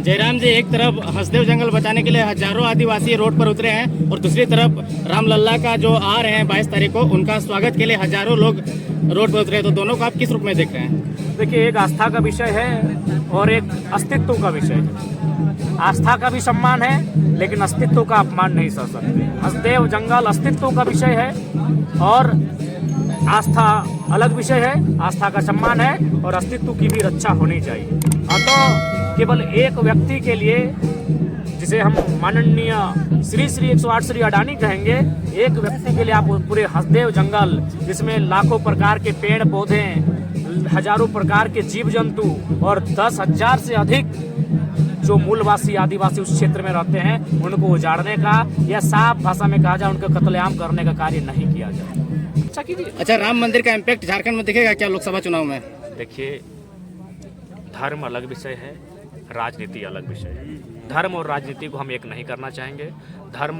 जयराम जी, एक तरफ हसदेव जंगल बचाने के लिए हजारों आदिवासी रोड पर उतरे हैं और दूसरी तरफ रामलल्ला का जो आ रहे हैं 22 तारीख को, उनका स्वागत के लिए हजारों लोग रोड पर उतरे हैं। तो दोनों को आप किस रूप में देख रहे हैं? देखिए, एक आस्था का विषय है और एक अस्तित्व का विषय है। आस्था का भी सम्मान है लेकिन अस्तित्व का अपमान नहीं सह सकते। हसदेव जंगल अस्तित्व का विषय है और आस्था अलग विषय है। आस्था का सम्मान है और अस्तित्व की भी रक्षा होनी चाहिए। अतः केवल एक व्यक्ति के लिए, जिसे हम माननीय श्री 108 श्री अडानी कहेंगे, एक व्यक्ति के लिए आप पूरे हसदेव जंगल, जिसमें लाखों प्रकार के पेड़ पौधे, हजारों प्रकार के जीव जंतु और 10,000 से अधिक जो मूलवासी आदिवासी उस क्षेत्र में रहते हैं, उनको उजाड़ने का या साफ भाषा में कहा जाए उनका कत्लेआम करने का कार्य नहीं किया जाए। अच्छा कीजिए। अच्छा, राम मंदिर का इम्पैक्ट झारखंड में दिखेगा क्या लोकसभा चुनाव में? देखिए, धर्म अलग विषय है, राजनीति अलग विषय है। धर्म और राजनीति को हम एक नहीं करना चाहेंगे। धर्म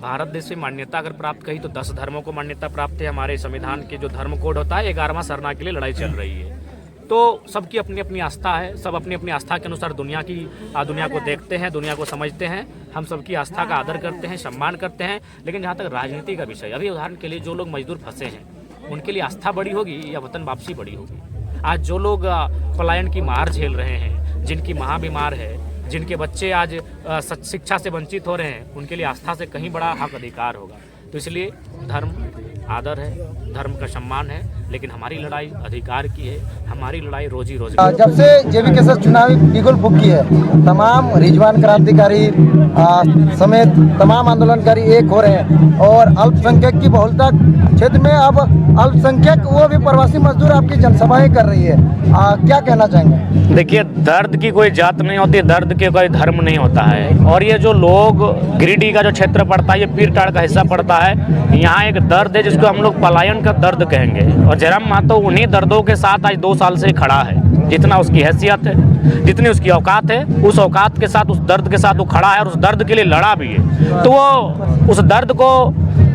भारत देश में मान्यता अगर प्राप्त कही तो 10 धर्मों को मान्यता प्राप्त है। हमारे संविधान के जो धर्म कोड होता है, 11वां सरना के लिए लड़ाई चल रही है। तो सबकी अपनी अपनी आस्था है, सब अपनी अपनी आस्था के अनुसार दुनिया को देखते हैं, दुनिया को समझते हैं। हम सबकी आस्था का आदर करते हैं, सम्मान करते हैं। लेकिन जहाँ तक राजनीति का विषय, अभी उदाहरण के लिए जो लोग मजदूर फंसे हैं, उनके लिए आस्था बड़ी होगी या वतन वापसी बड़ी होगी? आज जो लोग पलायन की मार झेल रहे हैं, जिनकी माँ बीमार है, जिनके बच्चे आज शिक्षा से वंचित हो रहे हैं, उनके लिए आस्था से कहीं बड़ा हक अधिकार होगा। तो इसलिए धर्म आदर है, धर्म का सम्मान है, लेकिन हमारी लड़ाई अधिकार की है, हमारी लड़ाई रोजी रोजगार। जब से जेबी केसर चुनावी बिगुल फूकी है, तमाम रिजवान क्रांतिकारी समेत तमाम आंदोलनकारी एक हो रहे हैं और अल्पसंख्यक की बहुलता क्षेत्र में अब अल्पसंख्यक वो भी प्रवासी मजदूर आपकी जनसभाएं कर रही है। क्या कहना चाहेंगे? देखिए, दर्द की कोई जात नहीं होती, दर्द के कोई धर्म नहीं होता है। और ये जो लोग गिरिडीह का जो क्षेत्र पड़ता है, ये पीरटाड़ का हिस्सा पड़ता है, यहाँ एक दर्द है जिसको हम लोग पलायन का दर्द कहेंगे। और जयराम महतो उन्हीं दर्दों के साथ आज 2 साल से खड़ा है। जितना उसकी हैसियत है, जितनी उसकी औकात है, उस औकात के साथ, उस दर्द के साथ वो खड़ा है और उस दर्द के लिए लड़ा भी है। तो वो उस दर्द को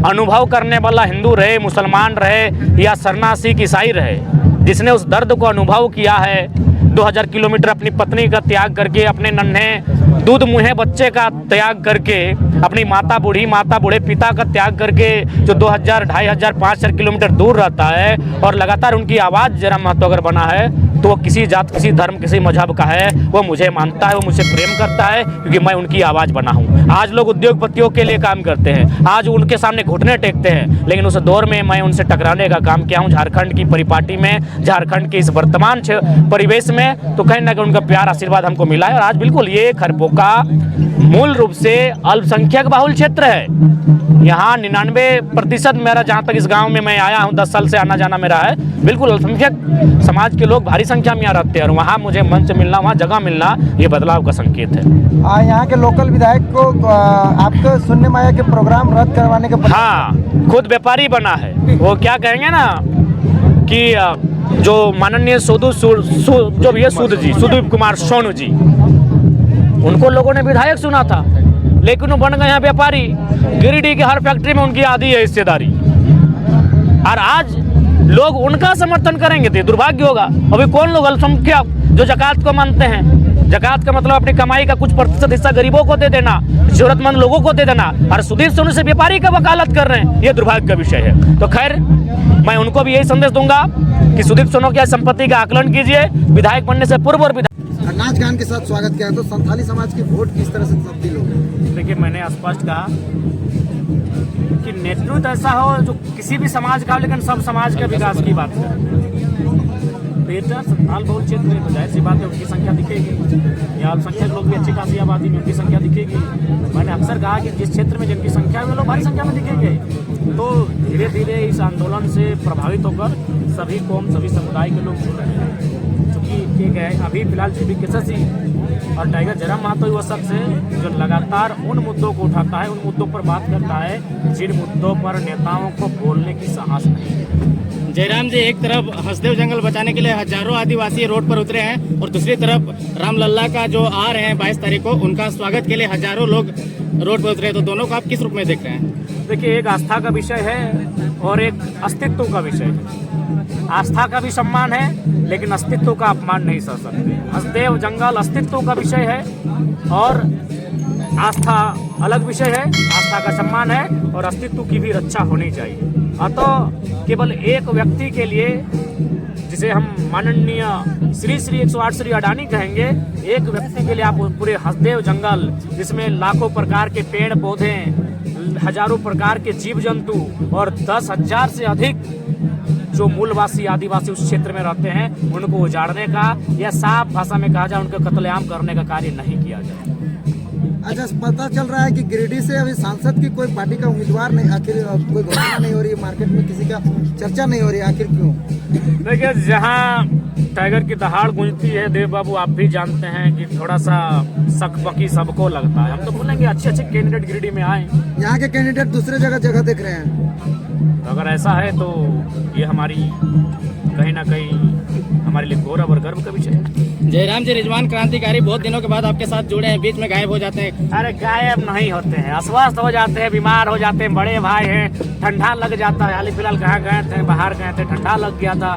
अनुभव करने वाला हिंदू रहे, मुसलमान रहे या सन्यासी ईसाई रहे, जिसने उस दर्द को अनुभव किया है, 2000 किलोमीटर अपनी पत्नी का त्याग करके, अपने नन्हे दूध मुहे बच्चे का त्याग करके, अपनी माता बूढ़े पिता का त्याग करके, जो 2000, 2500, 5000 किलोमीटर दूर रहता है और लगातार उनकी आवाज़ जयराम महतो अगर बना है, तो वो किसी जात, किसी धर्म, किसी मजहब का है, वो मुझे मानता है, वो मुझसे प्रेम करता है, क्योंकि मैं उनकी आवाज़ बना हूँ। आज लोग उद्योगपतियों के लिए काम करते हैं, आज उनके सामने घुटने टेकते हैं, लेकिन उस दौर में मैं उनसे टकराने का काम किया हूँ। झारखंड की परिपाटी में, झारखंड के इस वर्तमान परिवेश में तो कहीं ना कहीं उनका प्यार आशीर्वाद हमको मिला है। और आज बिल्कुल ये खरपोका मूल रूप से अल्पसंख्यक बाहुल क्षेत्र है। यहाँ 99% मेरा, जहाँ तक इस गांव में मैं आया हूँ, 10 साल से आना जाना मेरा है, बिल्कुल अल्पसंख्यक समाज के लोग भारी संख्या में यहाँ रहते हैं। और वहाँ मुझे मंच मिलना, वहाँ जगह मिलना, ये बदलाव का संकेत है। यहाँ के लोकल विधायक को आपको सुनने में आया कि प्रोग्राम रद्द करवाने के, हाँ, खुद व्यापारी बना है। वो क्या कहेंगे ना कि जो माननीय सुदीप कुमार सोनू जी, उनको लोगों ने विधायक सुना था, लेकिन वो बन गए हैं व्यापारी। गिरिडीह के हर फैक्ट्री में उनकी आधी है हिस्सेदारी, और आज लोग उनका समर्थन करेंगे तो दुर्भाग्य होगा। अभी कौन लोग अल्पसंख्यक जो ज़कात को मानते हैं, ज़कात का मतलब अपनी कमाई का कुछ प्रतिशत हिस्सा गरीबों को दे देना, जरूरतमंद लोगों को दे देना, और सुदीप सोनू से व्यापारी का वकालत कर रहे हैं, ये दुर्भाग्य का विषय है। तो खैर, मैं उनको भी यही संदेश दूंगा कि सुदीप सोनू की संपत्ति का आकलन कीजिए, विधायक बनने से पूर्व और नाच गान के साथ स्वागत किया, तो संथाली समाज की वोट किस तरह से तब्दील होगी? देखिए, मैंने स्पष्ट कहा कि नेतृत्व ऐसा हो जो किसी भी समाज का, लेकिन सब समाज के विकास की बात करे। बेहतर संथाल बहुल क्षेत्र में तो जाहिर सी बात है उनकी संख्या दिखेगी, या अल्पसंख्यक लोग भी अच्छी खासी आबादी में उनकी संख्या दिखेगी। मैंने अक्सर कहा कि जिस क्षेत्र में जिनकी संख्या है, वे लोग भारी संख्या में दिखेंगे। तो धीरे धीरे इस आंदोलन से प्रभावित होकर सभी कौम, सभी समुदाय के लोग जुड़ रहे हैं। चूँकि एक है अभी फिलहाल जेबी केसर सिंह और टाइगर जयराम महतो वो शख्स है जो लगातार उन मुद्दों को उठाता है, उन मुद्दों पर बात करता है जिन मुद्दों पर नेताओं को बोलने की साहस नहीं है। जयराम जी, एक तरफ हसदेव जंगल बचाने के लिए हजारों आदिवासी रोड पर उतरे हैं और दूसरी तरफ रामलल्ला का जो आ रहे हैं 22 तारीख को, उनका स्वागत के लिए हजारों लोग रोड पर उतरे हैं। तो दोनों को आप किस रूप में देख रहे हैं? देखिए, एक आस्था का विषय है और एक अस्तित्व का विषय है। आस्था का भी सम्मान है, लेकिन अस्तित्व का अपमान नहीं सह सकते। हसदेव जंगल अस्तित्व का विषय है और आस्था अलग विषय है। आस्था का सम्मान है और अस्तित्व की भी रक्षा होनी चाहिए। अतः केवल एक व्यक्ति के लिए, जिसे हम माननीय श्री 108 श्री अडानी कहेंगे, एक व्यक्ति के लिए आप पूरे हसदेव जंगल, जिसमें लाखों प्रकार के पेड़ पौधे, हजारों प्रकार के जीव जंतु और 10,000 से अधिक जो मूलवासी आदिवासी उस क्षेत्र में रहते हैं, उनको उजाड़ने का या साफ भाषा में कहा जाए उनको कत्लेआम करने का कार्य नहीं किया जाए। अच्छा, पता चल रहा है कि गिरिडीह से अभी सांसद की कोई पार्टी का उम्मीदवार नहीं, आखिर कोई घोषणा नहीं हो रही, मार्केट में किसी का चर्चा नहीं हो रही, आखिर क्यों? देखिए, जहाँ टाइगर की दहाड़ गूंजती है, देव बाबू आप भी जानते हैं कि थोड़ा सा सकबकी सबको लगता है। हम तो बोलेंगे अच्छे अच्छे कैंडिडेट गिरिडीह में आए। यहाँ के कैंडिडेट दूसरे जगह देख रहे हैं। तो अगर ऐसा है तो ये हमारी कहीं ना कहीं हमारे लिए गौरव और गर्व का विषय है। जयराम जी, रिजवान क्रांतिकारी बहुत दिनों के बाद आपके साथ जुड़े हैं, बीच में गायब हो जाते हैं। अरे गायब नहीं होते हैं, अस्वस्थ हो जाते हैं, बीमार हो जाते हैं, बड़े भाई हैं, ठंडा लग जाता है। हाल फिलहाल कहाँ गए थे, बाहर गए थे, ठंडा लग गया था,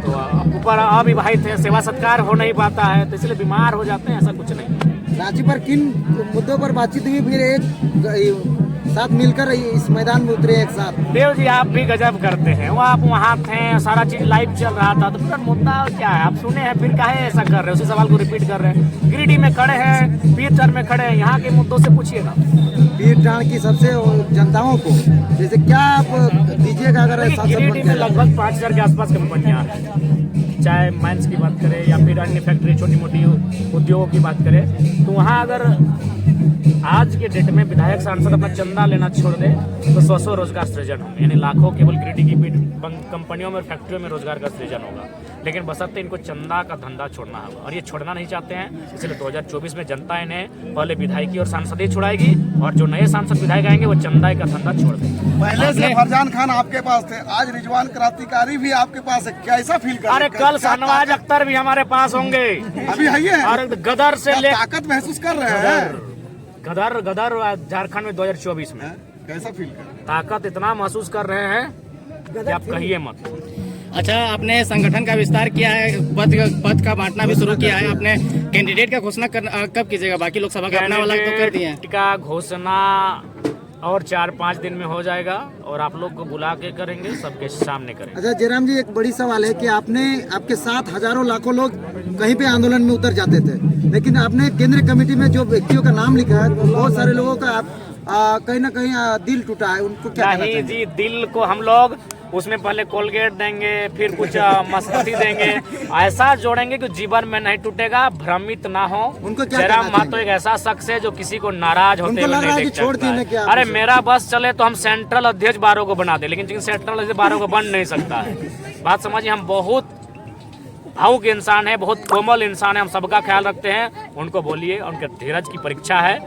तो ऊपर अविवाहित थे, सेवा सत्कार हो नहीं पाता है, तो इसलिए बीमार हो जाते हैं। ऐसा कुछ नहीं। रांची पर किन मुद्दों पर बातचीत हुई, फिर एक साथ मिलकर इस मैदान में उतरे एक साथ? देव जी, आप भी गजब करते हैं। वो आप वहाँ थे, सारा चीज लाइव चल रहा था, तो फिर मुद्दा क्या है आप सुने हैं, फिर काहे ऐसा कर रहे हैं, उसी सवाल को रिपीट कर रहे हैं। गिरिडीह में खड़े हैं, पीरटांड में खड़े हैं, यहाँ के मुद्दों से पूछिए ना। पीरटांड की सबसे जनताओं को जैसे क्या आप दीजिएगा? अगर गिरिडीह में लगभग 5,000 के आसपास कंपनियाँ हैं, चाहे माइंस की बात करें या फिर अन्य फैक्ट्री, छोटी मोटी उद्योगों की बात करें, तो वहाँ अगर आज के डेट में विधायक सांसद अपना चंदा लेना छोड़ दे तो 100 रोजगार सृजन होंगे, यानी लाखों केवल गिरिडीह की कंपनियों में और फैक्ट्रियों में रोजगार का सृजन होगा। लेकिन बशर्ते इनको चंदा का धंधा छोड़ना होगा, और ये छोड़ना नहीं चाहते हैं। इसलिए 2024 में जनता इन्हें पहले विधायकी और सांसद ही छुड़ाएगी, और जो नए सांसद विधायक आएंगे वो चंदा का धंधा छोड़ देंगे। पहले से फरजान खान आपके पास थे, आज रिजवान क्रांतिकारी भी आपके पास है, कैसा फील कर? अरे कल शाहनवाज अख्तर भी हमारे पास होंगे। अभी है और गदर से ले ताकत महसूस कर रहे हैं। गदर झारखंड में 2024 में कैसा फील कर? ताकत इतना महसूस कर रहे हैं कि आप कहिए मत। अच्छा, आपने संगठन का विस्तार किया है, पद का बांटना भी शुरू किया है। आपने कैंडिडेट का घोषणा कब कीजिएगा? बाकी लोकसभा का अपना वाला तो कर दिए हैं। का घोषणा और 4-5 दिन में हो जाएगा, और आप लोग को बुला के करेंगे, सबके सामने करेंगे। अच्छा जयराम जी, एक बड़ी सवाल है कि आपके साथ हजारों लाखों लोग कहीं पे आंदोलन में उतर जाते थे, लेकिन आपने केंद्रीय कमेटी में जो व्यक्तियों का नाम लिखा है, बहुत सारे लोगों का कहीं ना कहीं दिल टूटा है, उनको क्या कहना नहीं जी, दिल को हम लोग उसमें पहले कोलगेट देंगे, फिर कुछ मस्ती देंगे, ऐसा जोड़ेंगे कि जीवन में नहीं टूटेगा। भ्रमित ना हो। उनको क्या जयराम महतो एक ऐसा शख्स है जो किसी को नाराज होते हुए नहीं देख सकता। अरे मेरा बस चले तो हम सेंट्रल अध्यक्ष बारों को बना दे, लेकिन सेंट्रल अध्यक्ष बारों को बन नहीं सकता है। बात समझिए, हम बहुत भावुक इंसान है, बहुत कोमल इंसान है, हम सबका ख्याल रखते हैं। उनको बोलिए, उनके धीरज की परीक्षा है,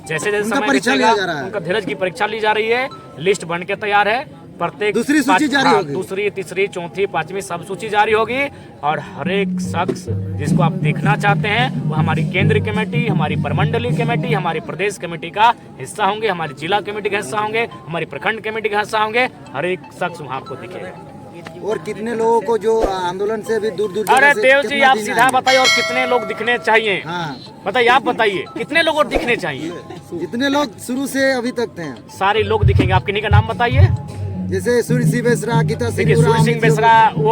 जैसे जैसे समय बीतेगा उनका धीरज की परीक्षा ली जा रही है। लिस्ट बन के तैयार है, प्रत्येक दूसरी सूची जारी होगी, दूसरी, तीसरी, चौथी, पांचवी सब सूची जारी होगी, और हर एक शख्स जिसको आप देखना चाहते हैं वो हमारी केंद्रीय कमेटी, हमारी प्रमंडलीय कमेटी, हमारी प्रदेश कमेटी का हिस्सा होंगे, हमारी जिला कमेटी का हिस्सा होंगे, हमारी प्रखंड कमेटी का हिस्सा होंगे। हर एक शख्स वहाँ आपको दिखेगा। और कितने लोगों को जो आंदोलन से भी दूर दूर? अरे देव जी, आप सीधा बताइए, और कितने लोग दिखने चाहिए? हाँ बताइए, आप बताइए कितने लोग और दिखने चाहिए? जितने लोग शुरू से अभी तक थे सारे लोग दिखेंगे। आप किन्हीं का नाम बताइए। जैसे सूर्य सिंह बेसरा, गीता सिंह, सूर्य सिंह बेसरा वो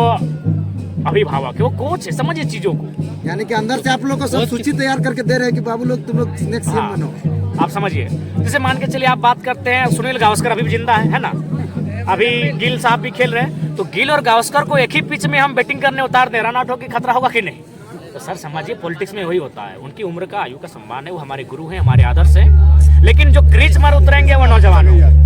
अभिभावक है, वो कोच है, समझिए चीजों को। यानी कि अंदर से आप लोग को सब सूची तैयार करके दे रहे हैं कि बाबू लोग तुम लोग नेक्स्ट सीएम बनो। आप समझिए, जैसे मान के चलिए आप बात करते हैं, सुनील गावस्कर अभी भी जिंदा है ना, अभी गिल साहब भी खेल रहे हैं, तो गिल और गावस्कर को एक ही पिच में हम बैटिंग करने उतार दे, रन आउट हो के खतरा होगा कि नहीं? तो सर समझिए, पॉलिटिक्स में वही होता है। उनकी उम्र का, आयु का सम्मान है, वो हमारे गुरु हैं, हमारे आदर्श हैं, लेकिन जो क्रीज पर उतरेंगे वो नौजवान होंगे।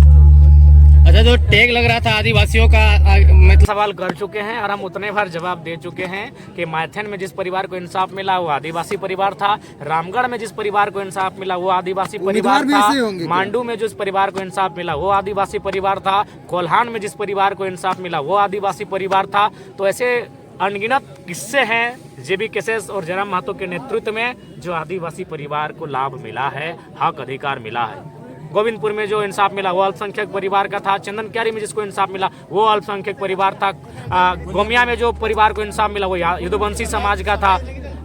अच्छा, जो टैग लग रहा था आदिवासियों का, मतलब सवाल कर चुके हैं और हम उतने बार जवाब दे चुके हैं कि मैथन में जिस परिवार को इंसाफ मिला वो आदिवासी परिवार था, रामगढ़ में जिस परिवार को इंसाफ मिला वो आदिवासी परिवार था, मांडू में जिस परिवार को इंसाफ मिला वो आदिवासी परिवार था, कोल्हान में जिस परिवार को इंसाफ मिला वो आदिवासी परिवार था। तो ऐसे अनगिनत किस्से हैं जेबी केसेस और जयराम महतो के नेतृत्व में जो आदिवासी परिवार को लाभ मिला है, हक अधिकार मिला है। गोविंदपुर में जो इंसाफ मिला वो अल्पसंख्यक परिवार का था, चंदन क्यारी में जिसको इंसाफ मिला वो अल्पसंख्यक परिवार था, गोमिया में जो परिवार को इंसाफ मिला वो यदुवंशी समाज का था,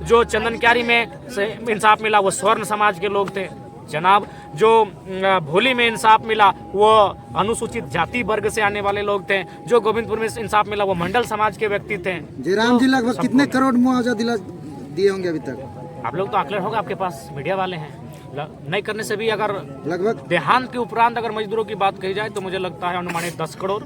जो चंदन क्यारी में इंसाफ मिला वो स्वर्ण समाज के लोग थे जनाब, जो भोली में इंसाफ मिला वो अनुसूचित जाति वर्ग से आने वाले लोग थे, जो गोविंदपुर में इंसाफ मिला वो मंडल समाज के व्यक्ति थे। जयराम जी लगभग कितने करोड़ मुआवजा दिए होंगे अभी तक? आप लोग तो आकलन होगा, आपके पास मीडिया वाले हैं, नहीं करने से भी अगर लगभग देहांत के उपरांत अगर मजदूरों की बात कही जाए तो मुझे लगता है अनुमानित 10 करोड़।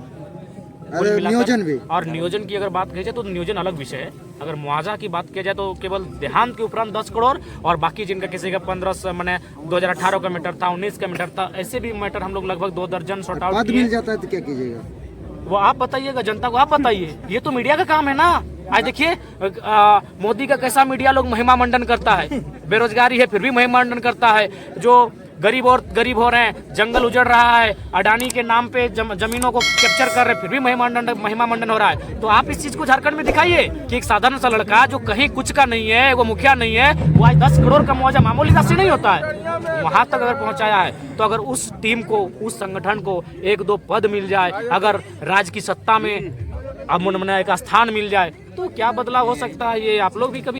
नियोजन भी, और नियोजन की अगर बात की जाए तो नियोजन अलग विषय है, अगर मुआवजा की बात की जाए तो केवल देहांत के उपरांत 10 करोड़ और बाकी जिनका किसी का 15 मैंने 2018 का मीटर था, 19 का मीटर था, ऐसे भी मीटर हम लोग लगभग 2 दर्जन सॉर्ट आउट पद मिल जाता है तो क्या कीजिएगा? वो आप बताइएगा, जनता को आप बताइए, ये तो मीडिया का काम है ना। आज देखिए मोदी का कैसा मीडिया लोग महिमा मंडन करता है, बेरोजगारी है फिर भी महिमा मंडन करता है, जो गरीब हो रहे हैं, जंगल उजड़ रहा है, अडानी के नाम पे जमीनों को कैप्चर कर रहे हैं फिर भी महिमा मंडन हो रहा है। तो आप इस चीज को झारखंड में दिखाइए कि एक साधारण सा लड़का जो कहीं कुछ का नहीं है, वो मुखिया नहीं है, वो आज 10 करोड़ का मुआवजा मामूली राशि नहीं होता है, वहां तक अगर पहुंचाया है। तो अगर उस टीम को, उस संगठन को 1-2 पद मिल जाए, अगर राज्य की सत्ता में अब एक स्थान मिल जाए तो क्या बदलाव हो सकता है, ये आप लोग भी कभी